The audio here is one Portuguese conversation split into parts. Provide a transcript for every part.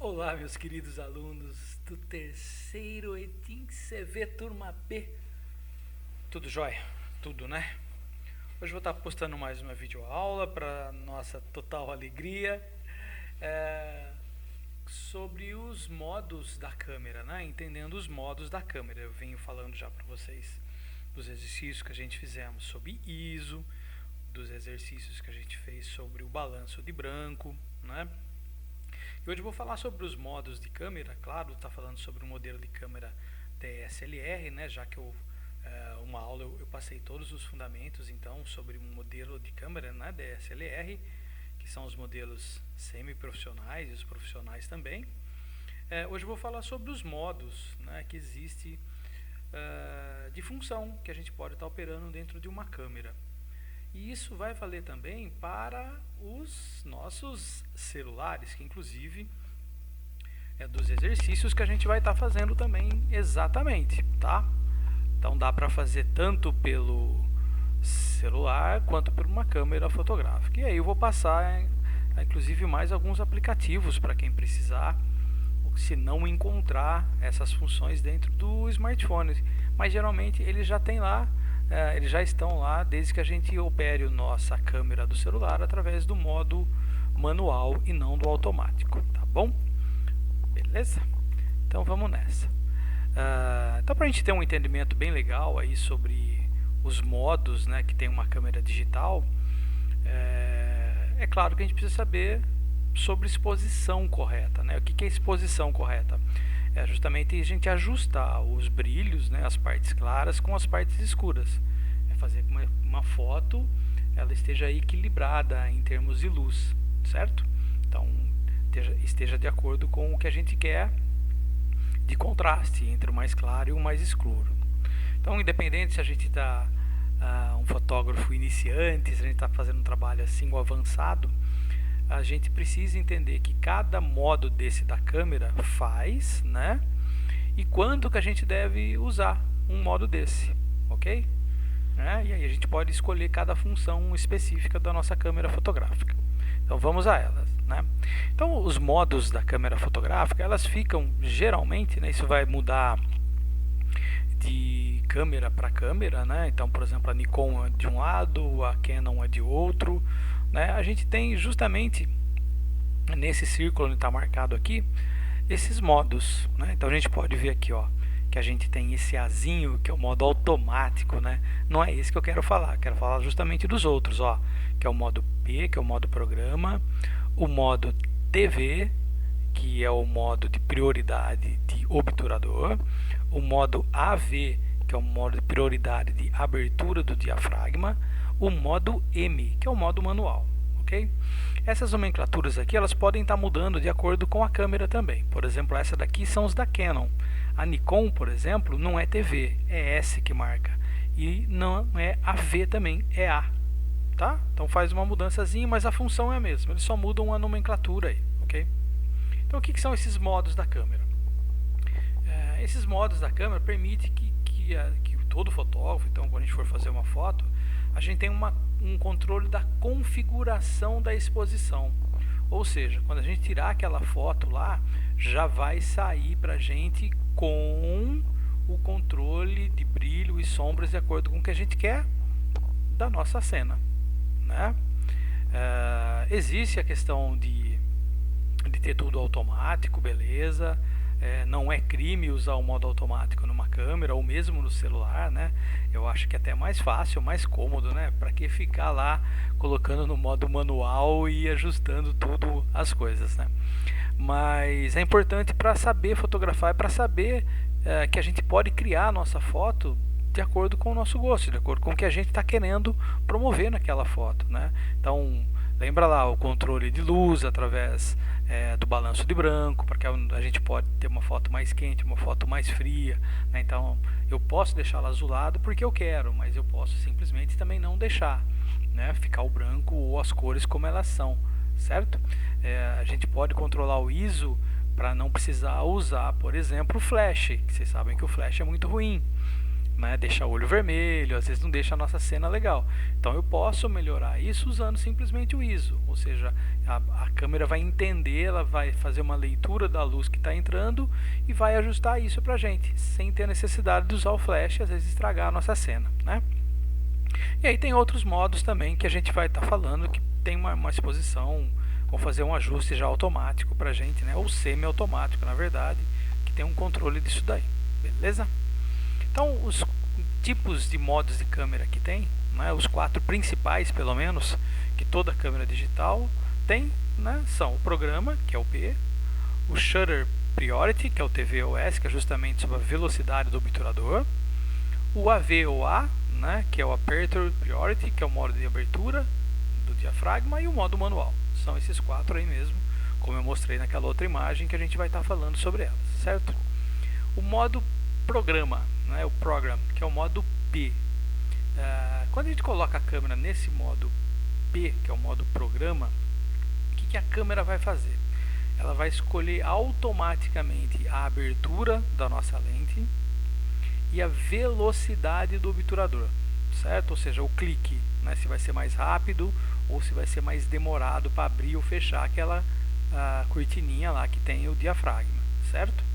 Olá, meus queridos alunos do terceiro ETIM CV Turma B. Tudo jóia? Tudo, né? Hoje vou estar postando mais uma videoaula para nossa total alegria sobre os modos da câmera, né? Entendendo os modos da câmera. Eu venho falando já para vocês dos exercícios que a gente fizemos sobre ISO, dos exercícios que a gente fez sobre o balanço de branco, né? E hoje eu vou falar sobre os modos de câmera. Claro, está falando sobre o modelo de câmera DSLR, né? Já que uma aula eu passei todos os fundamentos então sobre um modelo de câmera, né, DSLR, que são os modelos semi-profissionais e os profissionais também. Hoje eu vou falar sobre os modos, né, que existe de função que a gente pode estar operando dentro de uma câmera. E isso vai valer também para os nossos celulares, que inclusive é dos exercícios que a gente vai estar fazendo também exatamente, tá? Então dá para fazer tanto pelo celular quanto por uma câmera fotográfica. E aí eu vou passar inclusive mais alguns aplicativos para quem precisar, ou se não encontrar essas funções dentro do smartphone. Mas geralmente eles já tem lá. Eles já estão lá desde que a gente opere a nossa câmera do celular através do modo manual e não do automático, tá bom? Beleza? Então vamos nessa. Então para a gente ter um entendimento bem legal aí sobre os modos, né, que tem uma câmera digital, é claro que a gente precisa saber sobre exposição correta, né? O que é exposição correta? É justamente a gente ajustar os brilhos, né, as partes claras com as partes escuras. É fazer com que uma foto ela esteja equilibrada em termos de luz, certo? Então, esteja de acordo com o que a gente quer de contraste entre o mais claro e o mais escuro. Então, independente se a gente está um fotógrafo iniciante, se a gente está fazendo um trabalho assim ou avançado, a gente precisa entender que cada modo desse da câmera faz, né? E quando que a gente deve usar um modo desse, ok? E aí a gente pode escolher cada função específica da nossa câmera fotográfica. Então vamos a elas, né? Então os modos da câmera fotográfica, elas ficam geralmente, né? Isso vai mudar de câmera para câmera, né? Então, por exemplo, a Nikon é de um lado, a Canon é de outro, né? A gente tem justamente nesse círculo onde está marcado aqui esses modos, né? Então a gente pode ver aqui, ó, que a gente tem esse Azinho, que é o modo automático, né? Não é esse que eu quero falar justamente dos outros, ó, que é o modo P, que é o modo programa, o modo TV, que é o modo de prioridade de obturador, o modo AV, que é o modo de prioridade de abertura do diafragma, o modo M, que é o modo manual, ok? Essas nomenclaturas aqui, elas podem estar mudando de acordo com a câmera também. Por exemplo, essa daqui são os da Canon. A Nikon, por exemplo, não é TV, é S que marca. E não é AV também, é A, tá? Então faz uma mudançazinha, mas a função é a mesma. Eles só mudam a nomenclatura aí, ok? Então o que são esses modos da câmera? Esses modos da câmera permitem que todo fotógrafo, então quando a gente for fazer uma foto, a gente tem um controle da configuração da exposição. Ou seja, quando a gente tirar aquela foto lá, já vai sair para a gente com o controle de brilho e sombras de acordo com o que a gente quer da nossa cena, né? Existe a questão de ter tudo automático, beleza. Não é crime usar o modo automático numa câmera ou mesmo no celular, né? Eu acho que é até mais fácil, mais cômodo, né? Para que ficar lá colocando no modo manual e ajustando tudo as coisas, né? Mas é importante para saber fotografar, para saber que a gente pode criar a nossa foto de acordo com o nosso gosto, de acordo com o que a gente está querendo promover naquela foto, né? Então lembra lá o controle de luz através do balanço de branco, porque a gente pode ter uma foto mais quente, uma foto mais fria, né? Então eu posso deixá-la azulado porque eu quero, mas eu posso simplesmente também não deixar, né? Ficar o branco ou as cores como elas são, certo? A gente pode controlar o ISO para não precisar usar, por exemplo, o flash, que vocês sabem que o flash é muito ruim. né, deixa o olho vermelho, às vezes não deixa a nossa cena legal. Então eu posso melhorar isso usando simplesmente o ISO, ou seja, a câmera vai entender, ela vai fazer uma leitura da luz que está entrando e vai ajustar isso pra gente, sem ter a necessidade de usar o flash e às vezes estragar a nossa cena, né? E aí tem outros modos também que a gente vai estar falando que tem uma exposição, vão fazer um ajuste já automático pra gente, né? Ou semi-automático, na verdade, que tem um controle disso daí, beleza? Então, os tipos de modos de câmera que tem, né, os 4 principais, pelo menos, que toda câmera digital tem, né, são o programa, que é o P, o Shutter Priority, que é o TVOS, que é justamente sobre a velocidade do obturador, o AVOA, né, que é o Aperture Priority, que é o modo de abertura do diafragma, e o modo manual. São esses 4 aí mesmo, como eu mostrei naquela outra imagem que a gente vai estar falando sobre elas, certo? O modo programa, né, o program, que é o modo P. Quando a gente coloca a câmera nesse modo P, que é o modo programa, o que a câmera vai fazer? Ela vai escolher automaticamente a abertura da nossa lente e a velocidade do obturador, certo? Ou seja, o clique, né, se vai ser mais rápido ou se vai ser mais demorado para abrir ou fechar aquela cortininha lá que tem o diafragma, certo?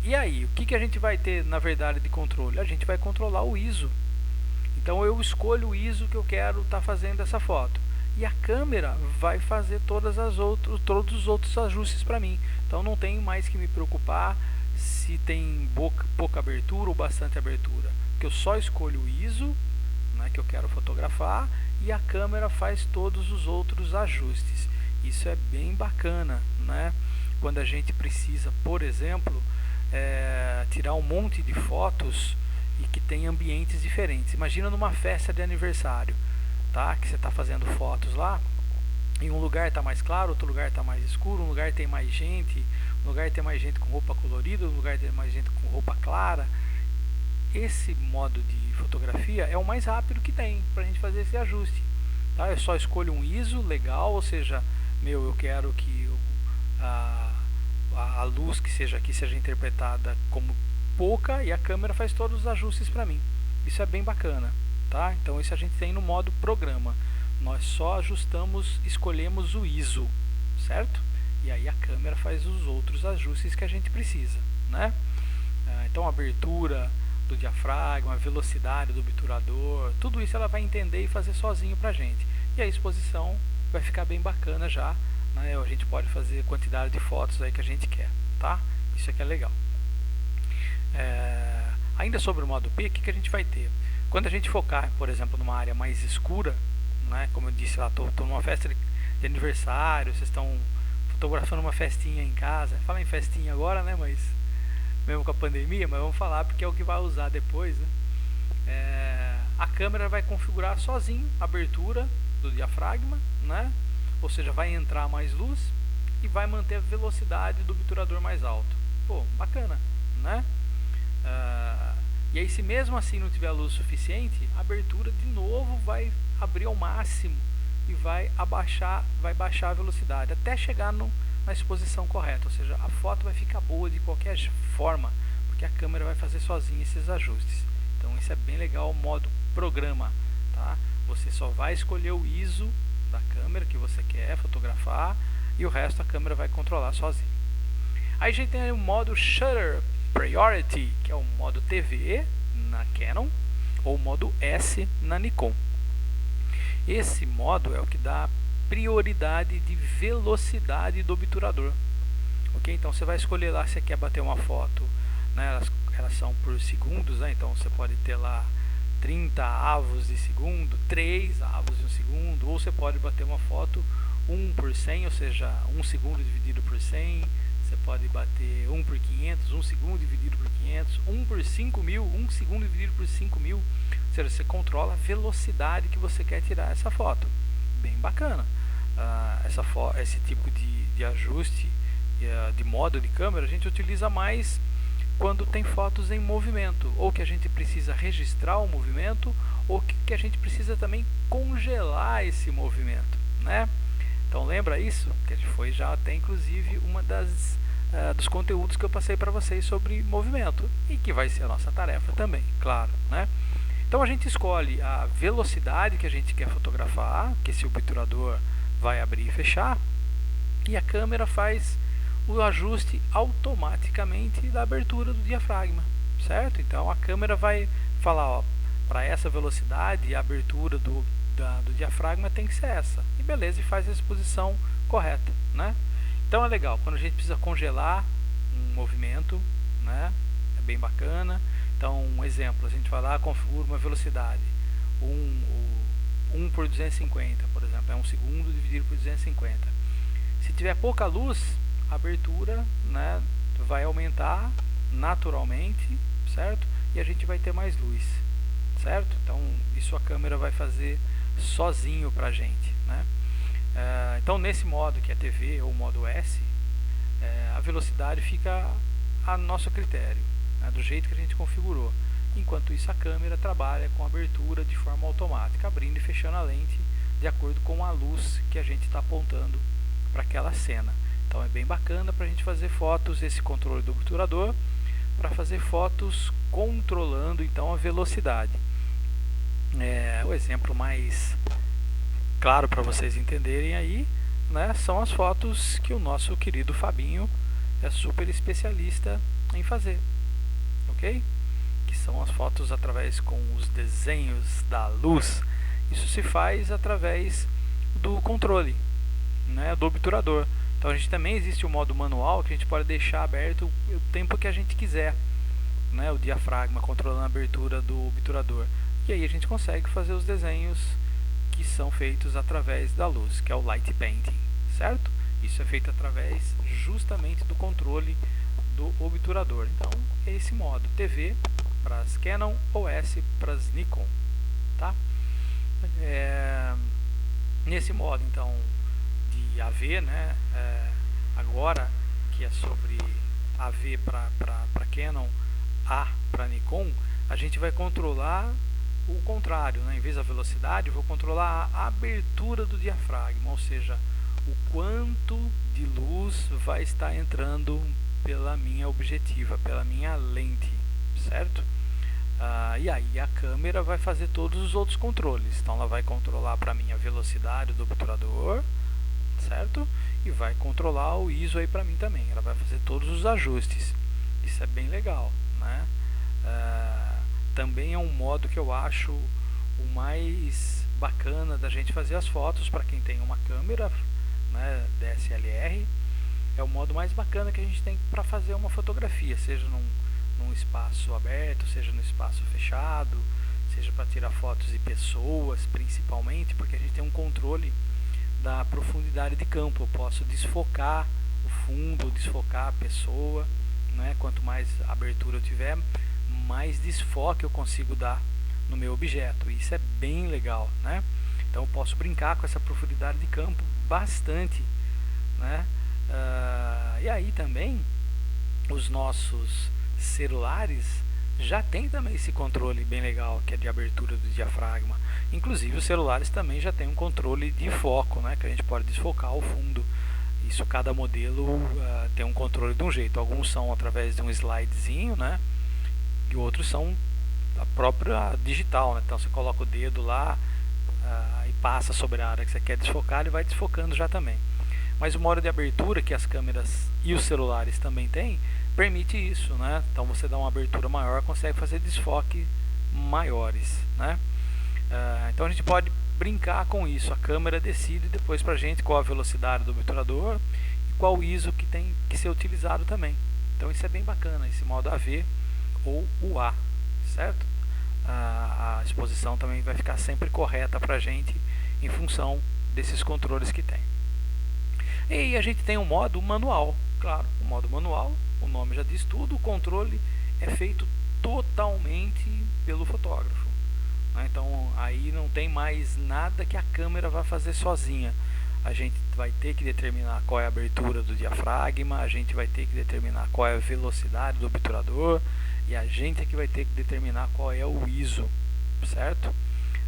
E aí, o que a gente vai ter na verdade de controle? A gente vai controlar o ISO. Então eu escolho o ISO que eu quero estar fazendo essa foto. E a câmera vai fazer todos os outros ajustes para mim. Então não tenho mais que me preocupar se tem pouca abertura ou bastante abertura. Que eu só escolho o ISO, né, que eu quero fotografar, e a câmera faz todos os outros ajustes. Isso é bem bacana, né? Quando a gente precisa, por exemplo, tirar um monte de fotos e que tem ambientes diferentes. Imagina numa festa de aniversário, tá? Que você está fazendo fotos lá, em um lugar está mais claro, outro lugar está mais escuro, um lugar tem mais gente, um lugar tem mais gente com roupa colorida, um lugar tem mais gente com roupa clara. Esse modo de fotografia é o mais rápido que tem para a gente fazer esse ajuste, tá? Eu só escolho um ISO legal, ou seja, eu quero que a luz que seja aqui seja interpretada como pouca e a câmera faz todos os ajustes para mim. Isso é bem bacana, tá? Então isso a gente tem no modo programa. Nós só ajustamos, escolhemos o ISO, certo? E aí a câmera faz os outros ajustes que a gente precisa, né? Então a abertura do diafragma, a velocidade do obturador, tudo isso ela vai entender e fazer sozinho pra gente. E a exposição vai ficar bem bacana já, né? A gente pode fazer a quantidade de fotos aí que a gente quer, tá? Isso aqui é legal. Ainda sobre o modo P, o que a gente vai ter? Quando a gente focar, por exemplo, numa área mais escura, né? Como eu disse lá, estou numa festa de aniversário, vocês estão fotografando uma festinha em casa. Fala em festinha agora, né? Mas mesmo com a pandemia, mas vamos falar porque é o que vai usar depois, né? A câmera vai configurar sozinho a abertura do diafragma, né? Ou seja, vai entrar mais luz e vai manter a velocidade do obturador mais alto. Pô, bacana, né? E aí, se mesmo assim não tiver luz suficiente, a abertura de novo vai abrir ao máximo e vai baixar a velocidade até chegar na exposição correta, ou seja, a foto vai ficar boa de qualquer forma, porque a câmera vai fazer sozinha esses ajustes. Então isso é bem legal, o modo programa, tá? Você só vai escolher o ISO da câmera que você quer fotografar e o resto a câmera vai controlar sozinha. Aí a gente tem o modo Shutter Priority, que é o modo TV na Canon ou o modo S na Nikon. Esse modo é o que dá prioridade de velocidade do obturador. Ok? Então você vai escolher lá se você quer bater uma foto, né? Elas são por segundos, né? Então você pode ter lá 30 avos de segundo, 3 avos de um segundo, ou você pode bater uma foto 1 por 100, ou seja, 1 segundo dividido por 100, você pode bater 1 por 500, 1 segundo dividido por 500, 1 por 5.000, 1 segundo dividido por 5.000, ou seja, você controla a velocidade que você quer tirar essa foto. Bem bacana. Esse tipo de ajuste de modo de câmera a gente utiliza mais quando tem fotos em movimento, ou que a gente precisa registrar o movimento, ou que a gente precisa também congelar esse movimento, né? Então lembra isso? Que foi já até inclusive uma das dos conteúdos que eu passei para vocês sobre movimento e que vai ser a nossa tarefa também, claro, né? Então a gente escolhe a velocidade que a gente quer fotografar, que esse obturador vai abrir e fechar, e a câmera faz o ajuste automaticamente da abertura do diafragma, certo? Então a câmera vai falar, ó, para essa velocidade a abertura do diafragma tem que ser essa, e beleza, e faz a exposição correta, né? Então é legal, quando a gente precisa congelar um movimento, né? É bem bacana. Então, um exemplo, a gente vai lá, configura uma velocidade 1 por 250, por exemplo, é 1 segundo dividido por 250. Se tiver pouca luz, a abertura, né, vai aumentar naturalmente, certo? E a gente vai ter mais luz, certo? Então, isso a câmera vai fazer sozinho pra gente, né? Então, nesse modo que é TV ou modo S, a velocidade fica a nosso critério, né, do jeito que a gente configurou. Enquanto isso, a câmera trabalha com a abertura de forma automática, abrindo e fechando a lente de acordo com a luz que a gente está apontando para aquela cena. Então é bem bacana para a gente fazer fotos, esse controle do obturador, para fazer fotos controlando então a velocidade. O exemplo mais claro para vocês entenderem aí, né, são as fotos que o nosso querido Fabinho é super especialista em fazer, ok? Que são as fotos através com os desenhos da luz. Isso se faz através do controle, né, do obturador. Então a gente também existe o modo manual que a gente pode deixar aberto o tempo que a gente quiser, né, o diafragma controlando a abertura do obturador. E aí a gente consegue fazer os desenhos que são feitos através da luz, que é o light painting, certo? Isso é feito através justamente do controle do obturador. Então, é esse modo TV para as Canon ou S para as Nikon, tá? Nesse modo, então, de AV, né? Agora que é sobre AV para Canon, A para Nikon, a gente vai controlar o contrário, né? Em vez da velocidade, eu vou controlar a abertura do diafragma, ou seja, o quanto de luz vai estar entrando pela minha objetiva, pela minha lente, certo? E aí a câmera vai fazer todos os outros controles. Então ela vai controlar para mim a velocidade do obturador, certo? E vai controlar o ISO aí para mim também. Ela vai fazer todos os ajustes. Isso é bem legal, né? Também é um modo que eu acho o mais bacana da gente fazer as fotos para quem tem uma câmera, né, DSLR. É o modo mais bacana que a gente tem para fazer uma fotografia, seja num espaço aberto, seja no espaço fechado, seja para tirar fotos de pessoas, principalmente, porque a gente tem um controle da profundidade de campo. Eu posso desfocar o fundo, desfocar a pessoa, né? Quanto mais abertura eu tiver, mais desfoque eu consigo dar no meu objeto. Isso é bem legal, né? Então eu posso brincar com essa profundidade de campo bastante, né? E aí também os nossos celulares já tem também esse controle bem legal, que é de abertura do diafragma. Inclusive os celulares também já tem um controle de foco, né, que a gente pode desfocar o fundo. Isso, cada modelo tem um controle de um jeito. Alguns são através de um slidezinho, né, e outros são a própria digital, né? Então você coloca o dedo lá e passa sobre a área que você quer desfocar, ele vai desfocando já também. Mas o modo de abertura que as câmeras e os celulares também têm, permite isso, né? Então você dá uma abertura maior, consegue fazer desfoque maiores, né? Então a gente pode brincar com isso. A câmera decide depois pra gente qual a velocidade do obturador e qual o ISO que tem que ser utilizado também. Então isso é bem bacana, esse modo AV ou o A, certo? A exposição também vai ficar sempre correta pra gente em função desses controles que tem. E a gente tem um modo manual, claro, o modo manual, o nome já diz tudo, o controle é feito totalmente pelo fotógrafo, né? Então aí não tem mais nada que a câmera vai fazer sozinha. A gente vai ter que determinar qual é a abertura do diafragma, a gente vai ter que determinar qual é a velocidade do obturador e a gente é que vai ter que determinar qual é o ISO, certo?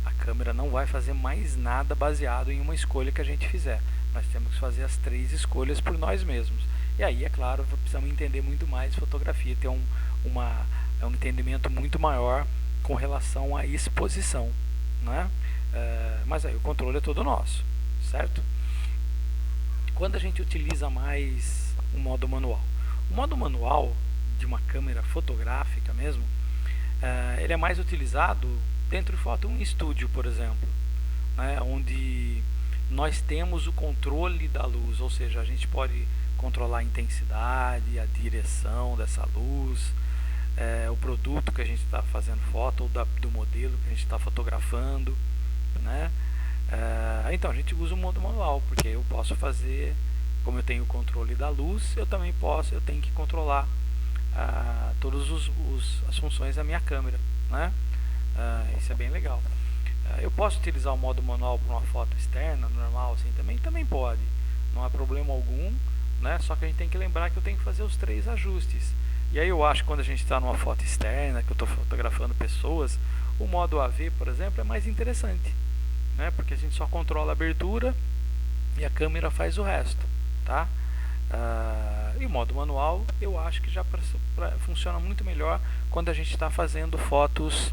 A câmera não vai fazer mais nada baseado em uma escolha que a gente fizer. Nós temos que fazer as 3 escolhas por nós mesmos. E aí, é claro, precisamos entender muito mais de fotografia, ter um entendimento muito maior com relação à exposição, né? Mas aí o controle é todo nosso, certo? Quando a gente utiliza mais o modo manual? O modo manual de uma câmera fotográfica mesmo, ele é mais utilizado dentro de foto em estúdio, por exemplo, né? Onde nós temos o controle da luz, ou seja, a gente pode controlar a intensidade, a direção dessa luz, o produto que a gente está fazendo foto, ou do modelo que a gente está fotografando, né? Então a gente usa o modo manual, porque eu posso fazer, como eu tenho o controle da luz, eu tenho que controlar todas as funções da minha câmera, né? Isso é bem legal. Eu posso utilizar o modo manual para uma foto externa, normal, assim, também pode, não há problema algum, né? Só que a gente tem que lembrar que eu tenho que fazer os 3 ajustes. E aí eu acho que quando a gente está numa foto externa, que eu estou fotografando pessoas, o modo AV, por exemplo, é mais interessante, né? Porque a gente só controla a abertura e a câmera faz o resto, tá? E o modo manual eu acho que já funciona muito melhor quando a gente está fazendo fotos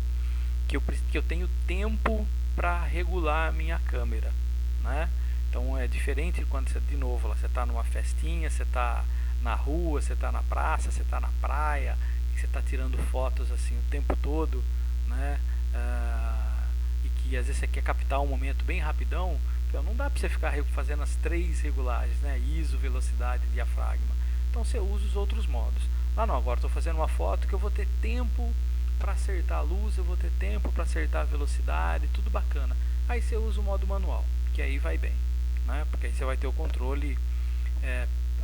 que eu tenho tempo para regular a minha câmera, né? Então é diferente quando você, de novo, você está numa festinha, você está na rua, você está na praça, você está na praia, e você está tirando fotos assim o tempo todo, né? E que às vezes você quer captar um momento bem rapidão, então não dá para você ficar fazendo as 3 regulagens, né? ISO, velocidade, diafragma. Então você usa os outros modos. Não, agora estou fazendo uma foto que eu vou ter tempo para acertar a luz, eu vou ter tempo para acertar a velocidade, tudo bacana. Aí você usa o modo manual, que aí vai bem, né? Porque aí você vai ter o controle,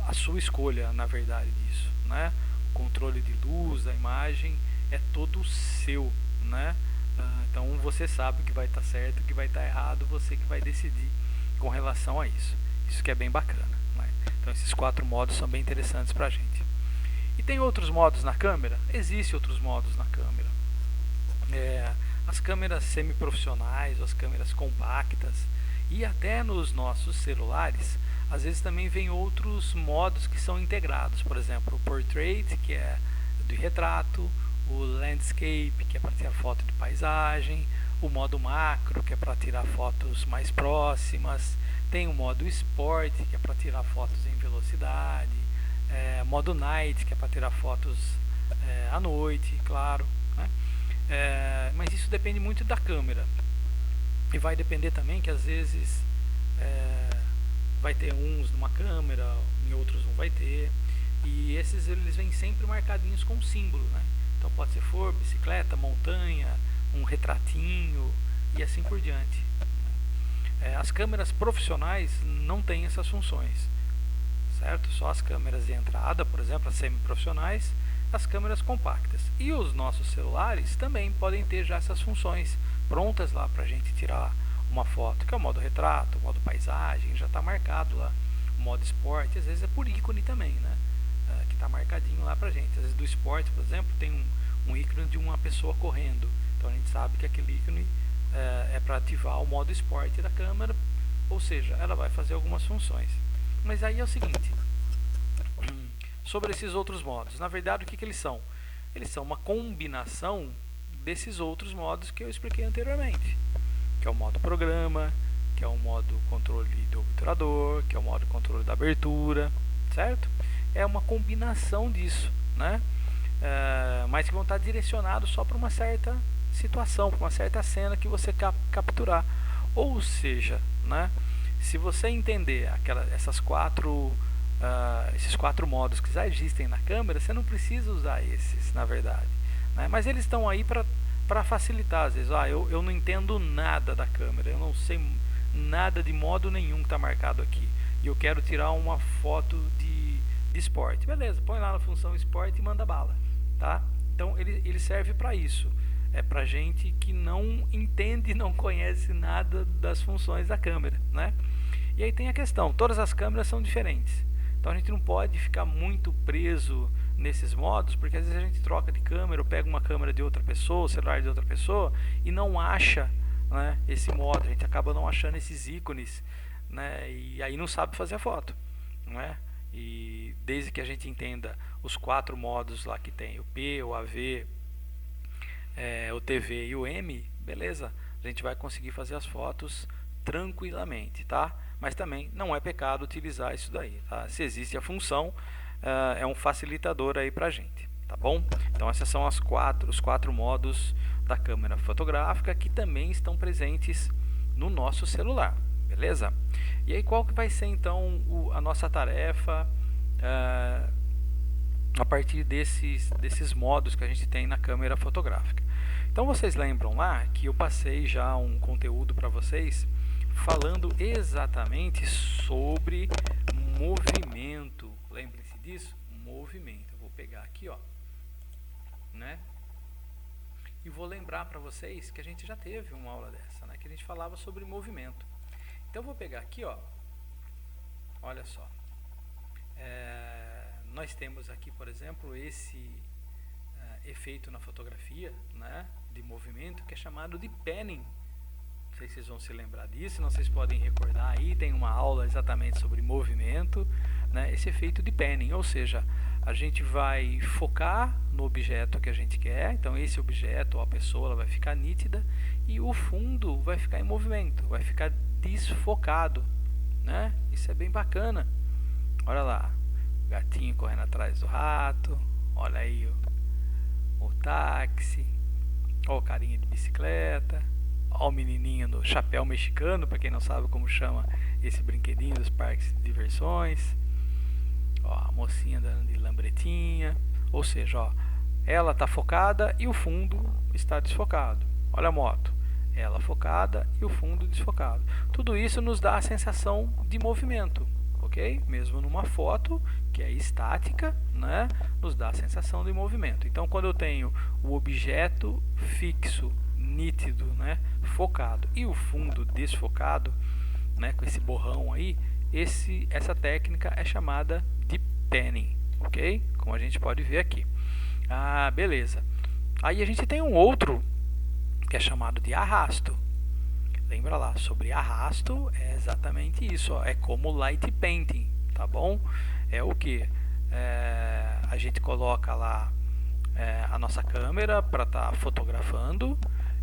a sua escolha, na verdade, disso, né? O controle de luz, da imagem, é todo seu, né? Então você sabe o que vai estar certo, o que vai estar errado, você que vai decidir com relação a isso. Isso que é bem bacana, né? Então esses 4 modos são bem interessantes para a gente. E tem outros modos na câmera? Existem outros modos na câmera. As câmeras semi-profissionais, as câmeras compactas, e até nos nossos celulares, às vezes também vem outros modos que são integrados. Por exemplo, o Portrait, que é de retrato, o Landscape, que é para tirar foto de paisagem, o modo macro, que é para tirar fotos mais próximas, tem o modo Sport, que é para tirar fotos em velocidade, modo Night, que é para tirar fotos à noite, claro, né? Mas isso depende muito da câmera, e vai depender também que às vezes vai ter uns numa câmera, em outros não vai ter, e esses eles vêm sempre marcadinhos com símbolo, né? Então pode ser flor, bicicleta, montanha, um retratinho e assim por diante. As câmeras profissionais não têm essas funções, certo? Só as câmeras de entrada, por exemplo, as semi-profissionais, as câmeras compactas. E os nossos celulares também podem ter já essas funções prontas lá para a gente tirar uma foto, que é o modo retrato, o modo paisagem, já está marcado lá. O modo esporte, às vezes é por ícone também, né? Que está marcadinho lá para a gente. Às vezes do esporte, por exemplo, tem um ícone de uma pessoa correndo. Então a gente sabe que aquele ícone é para ativar o modo esporte da câmera, ou seja, ela vai fazer algumas funções. Mas aí é o seguinte, sobre esses outros modos, na verdade o que eles são? Eles são uma combinação desses outros modos que eu expliquei anteriormente, que é o modo programa, que é o modo controle do obturador, que é o modo controle da abertura, certo? É uma combinação disso, né? Mas que vão estar direcionados só para uma certa situação, para uma certa cena que você capturar. Ou seja, né? Se você entender esses 4 modos que já existem na câmera, você não precisa usar esses, na verdade, né? Mas eles estão aí para facilitar. Às vezes, eu não entendo nada da câmera, eu não sei nada de modo nenhum que está marcado aqui, e eu quero tirar uma foto de esporte. Beleza, põe lá na função esporte e manda bala, tá? Então ele serve para isso. É para gente que não entende, não conhece nada das funções da câmera, né? E aí tem a questão, todas as câmeras são diferentes. Então a gente não pode ficar muito preso nesses modos, porque às vezes a gente troca de câmera, ou pega uma câmera de outra pessoa, o celular de outra pessoa, e não acha, né, esse modo. A gente acaba não achando esses ícones, né, e aí não sabe fazer a foto, né? e desde que a gente entenda os 4 modos lá que tem, o P, o AV, o TV e o M, beleza, a gente vai conseguir fazer as fotos tranquilamente, tá? Mas também não é pecado utilizar isso daí, tá? Se existe a função, é um facilitador aí pra gente, tá bom? Então esses são os 4 modos da câmera fotográfica que também estão presentes no nosso celular, beleza? E aí qual que vai ser então a nossa tarefa a partir desses modos que a gente tem na câmera fotográfica? Então vocês lembram lá que eu passei já um conteúdo para vocês falando exatamente sobre movimento. Lembrem-se disso? Movimento. Eu vou pegar aqui, ó, né? E vou lembrar para vocês que a gente já teve uma aula dessa, né? Que a gente falava sobre movimento. Então eu vou pegar aqui, ó. Olha só. Nós temos aqui, por exemplo, esse efeito na fotografia, né, de movimento, que é chamado de panning. Não sei se vocês vão se lembrar disso, não sei se podem recordar aí, tem uma aula exatamente sobre movimento, né, esse efeito de panning, ou seja, a gente vai focar no objeto que a gente quer, então esse objeto ou a pessoa ela vai ficar nítida e o fundo vai ficar em movimento, vai ficar desfocado, né? Isso é bem bacana. Olha lá, o gatinho correndo atrás do rato, olha aí o táxi, ó o carinha de bicicleta, ó o menininho do chapéu mexicano, para quem não sabe como chama esse brinquedinho dos parques de diversões, ó a mocinha andando de lambretinha, ou seja, ó, ela está focada e o fundo está desfocado. Olha a moto, ela focada e o fundo desfocado. Tudo isso nos dá a sensação de movimento, ok? Mesmo numa foto que é estática, né, nos dá a sensação de movimento. Então, quando eu tenho o objeto fixo, nítido, né, focado e o fundo desfocado, né, com esse borrão aí, essa técnica é chamada de panning, ok? Como a gente pode ver aqui. Ah, beleza. Aí a gente tem um outro que é chamado de arrasto. Lembra lá, sobre arrasto é exatamente isso, ó, é como light painting, tá bom? É o que? A gente coloca lá a nossa câmera para estar fotografando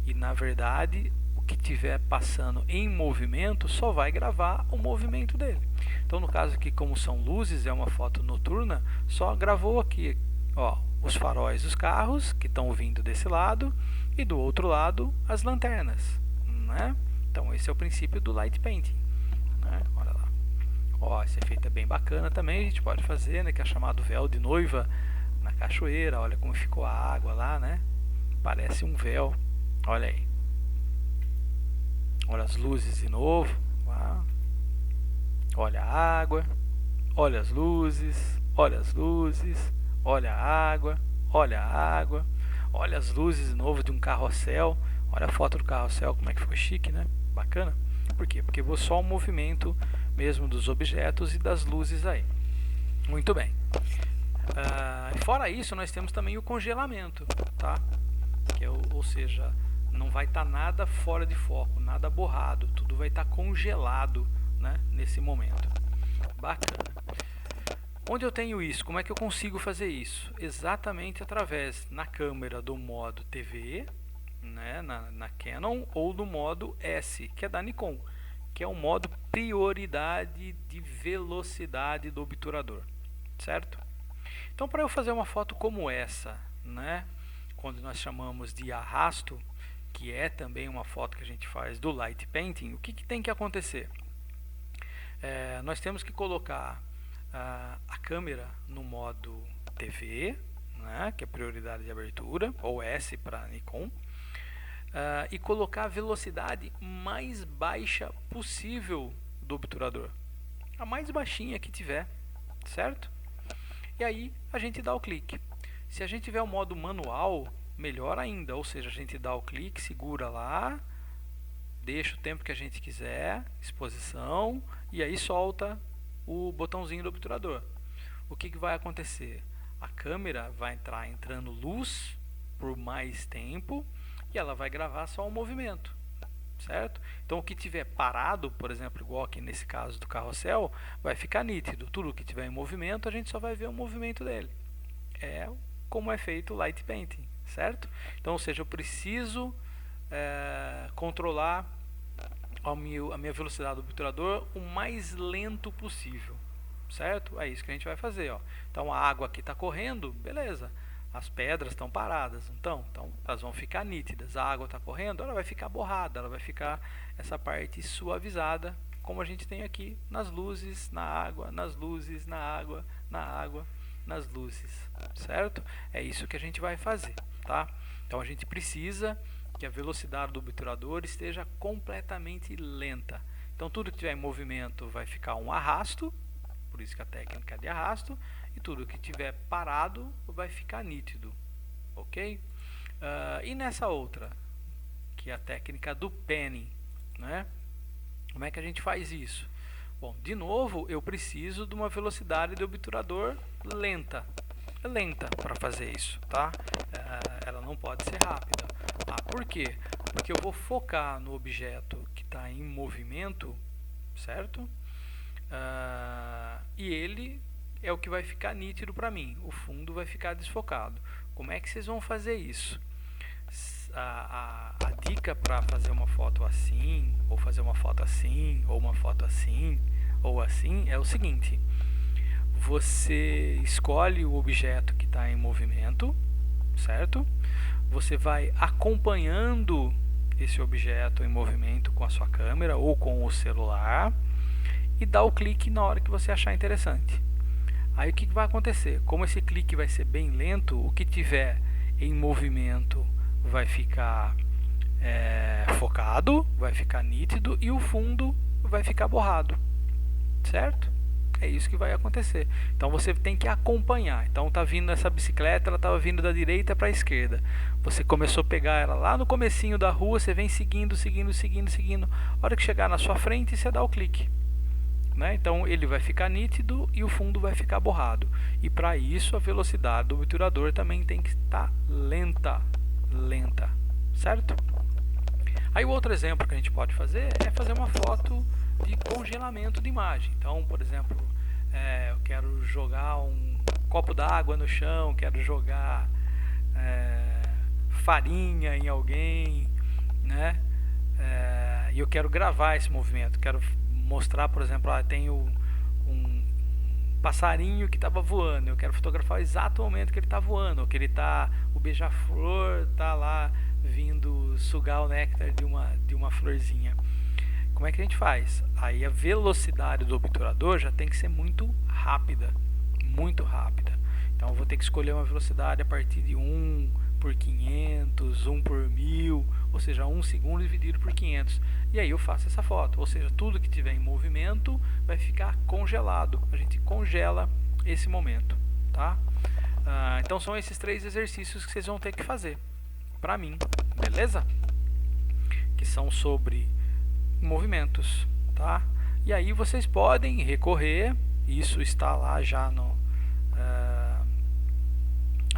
e na verdade o que tiver passando em movimento só vai gravar o movimento dele. Então no caso aqui, como são luzes, é uma foto noturna, só gravou aqui, ó, os faróis dos carros que estão vindo desse lado e do outro lado as lanternas, né? Então esse é o princípio do light painting, né? Olha lá, ó, esse efeito é bem bacana também, a gente pode fazer, né, que é chamado véu de noiva na cachoeira. Olha como ficou a água lá, né? Parece um véu, olha aí. Olha as luzes de novo, olha a água, olha as luzes, olha as luzes, olha a água, olha a água, olha as luzes de novo de um carrossel. Olha a foto do carrossel, como é que ficou chique, né? Bacana. Por quê? Porque vou só o movimento mesmo dos objetos e das luzes aí. Muito bem. Fora isso, nós temos também o congelamento, tá? Que é ou seja, não vai estar nada fora de foco, nada borrado, tudo vai estar congelado, né, nesse momento. Bacana. Onde eu tenho isso? Como é que eu consigo fazer isso? Exatamente através na câmera do modo TV, né, na Canon, ou do modo S, que é da Nikon, que é o modo prioridade de velocidade do obturador, certo? Então, para eu fazer uma foto como essa, né, quando nós chamamos de arrasto, que é também uma foto que a gente faz do light painting, o que tem que acontecer? Nós temos que colocar a câmera no modo TV, né, que é prioridade de abertura, ou S para Nikon, e colocar a velocidade mais baixa possível do obturador, a mais baixinha que tiver, certo? E aí a gente dá o clique. Se a gente tiver o modo manual, melhor ainda, ou seja, a gente dá o clique, segura lá, deixa o tempo que a gente quiser, exposição, e aí solta o botãozinho do obturador. O que vai acontecer? A câmera vai entrando luz por mais tempo e ela vai gravar só o movimento, certo? Então o que tiver parado, por exemplo, igual aqui nesse caso do carrossel, vai ficar nítido. Tudo que tiver em movimento, a gente só vai ver o movimento dele. É como é feito o light painting, certo? Então, ou seja, eu preciso controlar a minha velocidade do obturador o mais lento possível, certo? É isso que a gente vai fazer, ó. Então a água aqui está correndo, beleza. As pedras estão paradas, então elas vão ficar nítidas. A água está correndo, ela vai ficar borrada, ela vai ficar essa parte suavizada, como a gente tem aqui nas luzes, na água, nas luzes, na água, nas luzes, certo? É isso que a gente vai fazer, tá? Então a gente precisa que a velocidade do obturador esteja completamente lenta. Então tudo que tiver em movimento vai ficar um arrasto, por isso que a técnica é de arrasto, e tudo que tiver parado vai ficar nítido, ok? E nessa outra, que é a técnica do penning, né? Como é que a gente faz isso? Bom, de novo, eu preciso de uma velocidade de obturador lenta para fazer isso, tá? Ela não pode ser rápida. Por quê? Porque eu vou focar no objeto que está em movimento, certo? E ele é o que vai ficar nítido para mim. O fundo vai ficar desfocado. Como é que vocês vão fazer isso? A dica para fazer uma foto assim, ou fazer uma foto assim, ou uma foto assim, ou assim, é o seguinte: você escolhe o objeto que está em movimento, certo? Você vai acompanhando esse objeto em movimento com a sua câmera ou com o celular e dá o clique na hora que você achar interessante. Aí o que vai acontecer? Como esse clique vai ser bem lento, o que tiver em movimento vai ficar focado, vai ficar nítido e o fundo vai ficar borrado, certo? É isso que vai acontecer. Então você tem que acompanhar. Então tá vindo essa bicicleta, ela estava vindo da direita para a esquerda. Você começou a pegar ela lá no comecinho da rua, você vem seguindo. A hora que chegar na sua frente, você dá o clique, né? Então ele vai ficar nítido e o fundo vai ficar borrado. E para isso a velocidade do obturador também tem que estar lenta, certo? Aí o outro exemplo que a gente pode fazer é fazer uma foto de congelamento de imagem. Então, por exemplo, eu quero jogar um copo d'água no chão, quero jogar farinha em alguém, né? E eu quero gravar esse movimento. Quero mostrar, por exemplo, tem um passarinho que estava voando. Eu quero fotografar o exato momento que ele está voando, ou que o beija-flor está lá vindo sugar o néctar de uma florzinha. Como é que a gente faz? Aí a velocidade do obturador já tem que ser muito rápida. Então eu vou ter que escolher uma velocidade a partir de 1 por 500, 1 por 1000, ou seja, 1 segundo dividido por 500. E aí eu faço essa foto, ou seja, tudo que tiver em movimento vai ficar congelado. A gente congela esse momento, tá? Então são esses 3 exercícios que vocês vão ter que fazer para mim, beleza? Que são sobre movimentos, tá? E aí vocês podem recorrer, isso está lá já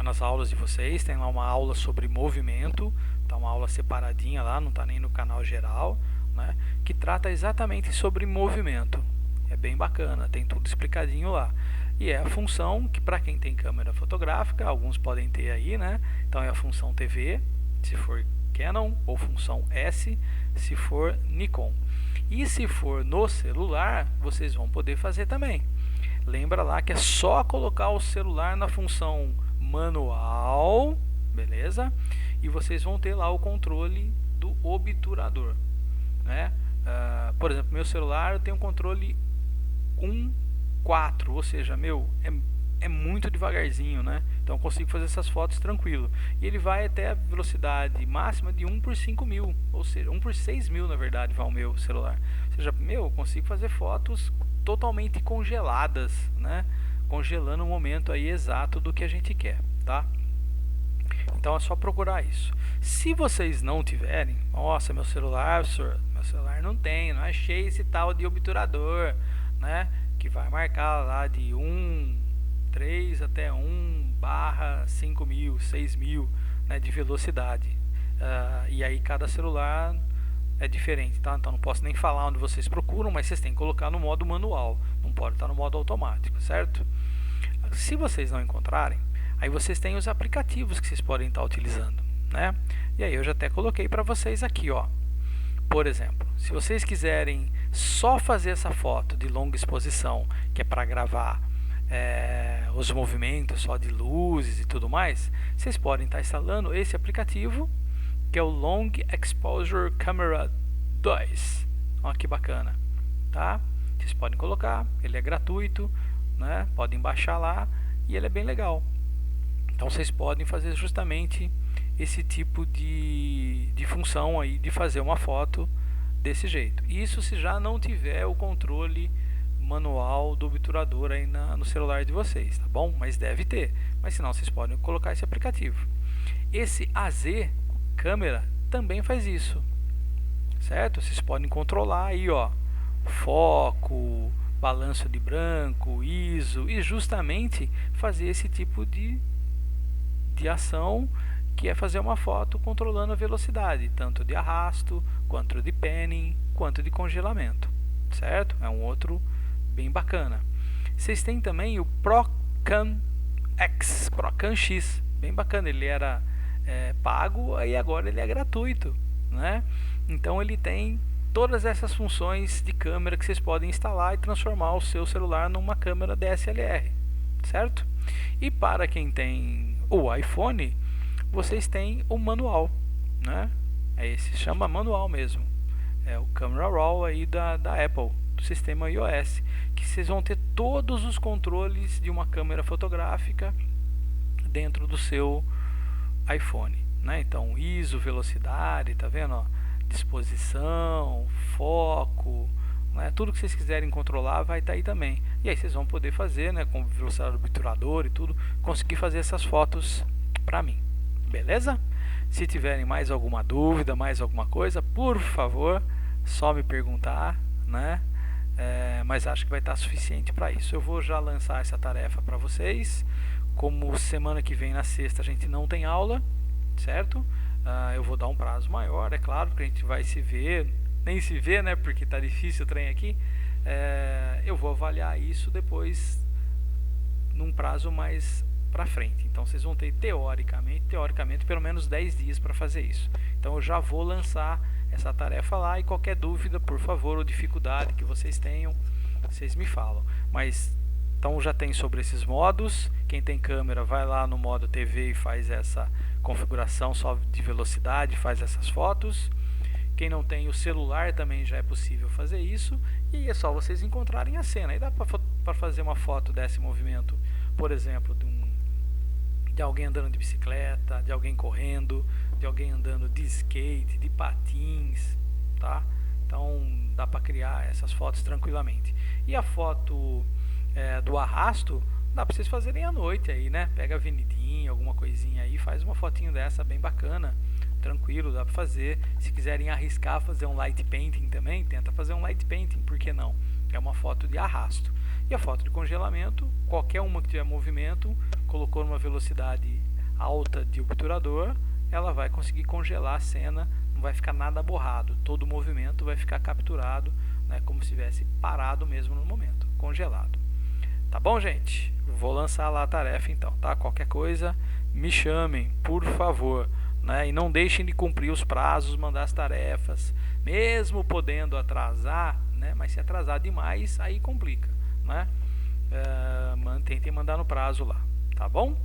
nas aulas de vocês, tem lá uma aula sobre movimento, tá, uma aula separadinha lá, não está nem no canal geral, né, que trata exatamente sobre movimento. É bem bacana, tem tudo explicadinho lá. E é a função que, para quem tem câmera fotográfica, alguns podem ter aí, né? Então é a função TV, se for Canon, ou função S, se for Nikon. E se for no celular, vocês vão poder fazer também. Lembra lá que é só colocar o celular na função manual, beleza? E vocês vão ter lá o controle do obturador, né? Por exemplo, meu celular eu tenho um controle 1.4, ou seja, é muito devagarzinho, né? Então eu consigo fazer essas fotos tranquilo. E ele vai até a velocidade máxima de 1 por 5.000, ou seja, 1 por 6.000 na verdade vai o meu celular. Ou seja, eu consigo fazer fotos totalmente congeladas, né? Congelando o momento aí exato do que a gente quer, tá? Então é só procurar isso. Se vocês não tiverem, nossa, meu celular não achei esse tal de obturador, né? Que vai marcar lá de 1.3 até 1/5.000, 6.000, né, de velocidade. E aí cada celular é diferente, tá? Então não posso nem falar onde vocês procuram, mas vocês têm que colocar no modo manual, não pode estar no modo automático, certo? Se vocês não encontrarem, aí vocês têm os aplicativos que vocês podem estar utilizando, né? E aí eu já até coloquei para vocês aqui, ó. Por exemplo, se vocês quiserem só fazer essa foto de longa exposição, que é para gravar os movimentos só de luzes e tudo mais, vocês podem estar instalando esse aplicativo, que é o Long Exposure Camera 2. Olha que bacana, tá? Vocês podem colocar, ele é gratuito, né? Podem baixar lá e ele é bem legal. Então vocês podem fazer justamente esse tipo de função aí de fazer uma foto desse jeito. Isso se já não tiver o controle manual do obturador aí no celular de vocês, tá bom? Mas deve ter, mas senão vocês podem colocar esse aplicativo. Esse AZ câmera também faz isso, certo? Vocês podem controlar aí, ó, foco, balanço de branco, ISO, e justamente fazer esse tipo de ação, que é fazer uma foto controlando a velocidade, tanto de arrasto, quanto de panning, quanto de congelamento, certo? É um outro bem bacana. Vocês têm também o Procam X, bem bacana, ele era pago e agora ele é gratuito, né? Então ele tem todas essas funções de câmera que vocês podem instalar e transformar o seu celular numa câmera DSLR, certo? E para quem tem o iPhone, vocês têm o manual, né? Esse chama manual mesmo, é o Camera Raw aí da Apple, do sistema iOS, que vocês vão ter todos os controles de uma câmera fotográfica dentro do seu iPhone, né? Então ISO, velocidade, tá vendo, ó? Disposição, foco, né? Tudo que vocês quiserem controlar vai estar aí também. E aí vocês vão poder fazer, né, com velocidade do obturador e tudo, conseguir fazer essas fotos para mim, beleza? Se tiverem mais alguma dúvida, mais alguma coisa, por favor, só me perguntar, né? Mas acho que vai estar suficiente para isso. Eu vou já lançar essa tarefa para vocês. Como semana que vem, na sexta, a gente não tem aula, certo? Eu vou dar um prazo maior, é claro, porque a gente vai se ver, nem se vê, né? Porque tá difícil o trem aqui. Eu vou avaliar isso depois, num prazo mais para frente. Então vocês vão ter teoricamente pelo menos 10 dias para fazer isso. Então eu já vou lançar essa tarefa lá, e qualquer dúvida, por favor, ou dificuldade que vocês tenham, vocês me falam. Mas então já tem sobre esses modos. Quem tem câmera vai lá no modo TV e faz essa configuração só de velocidade, faz essas fotos. Quem não tem o celular também já é possível fazer isso, e é só vocês encontrarem a cena. Aí dá para fazer uma foto desse movimento, por exemplo, de alguém andando de bicicleta, de alguém correndo, de alguém andando de skate, de patins, tá? Então dá para criar essas fotos tranquilamente. E a foto do arrasto dá para vocês fazerem à noite aí, né? Pega a avenidinha, alguma coisinha aí, faz uma fotinho dessa bem bacana, tranquilo, dá para fazer. Se quiserem arriscar fazer um light painting também, tenta fazer um light painting, por que não? É uma foto de arrasto. E a foto de congelamento, qualquer uma que tiver movimento, colocou numa velocidade alta de obturador, ela vai conseguir congelar a cena, não vai ficar nada borrado, todo o movimento vai ficar capturado, né, como se estivesse parado mesmo no momento, congelado. Tá bom, gente? Vou lançar lá a tarefa então, tá? Qualquer coisa, me chamem, por favor, né? E não deixem de cumprir os prazos, mandar as tarefas, mesmo podendo atrasar, né? Mas se atrasar demais, aí complica, né? Tentem mandar no prazo lá, tá bom?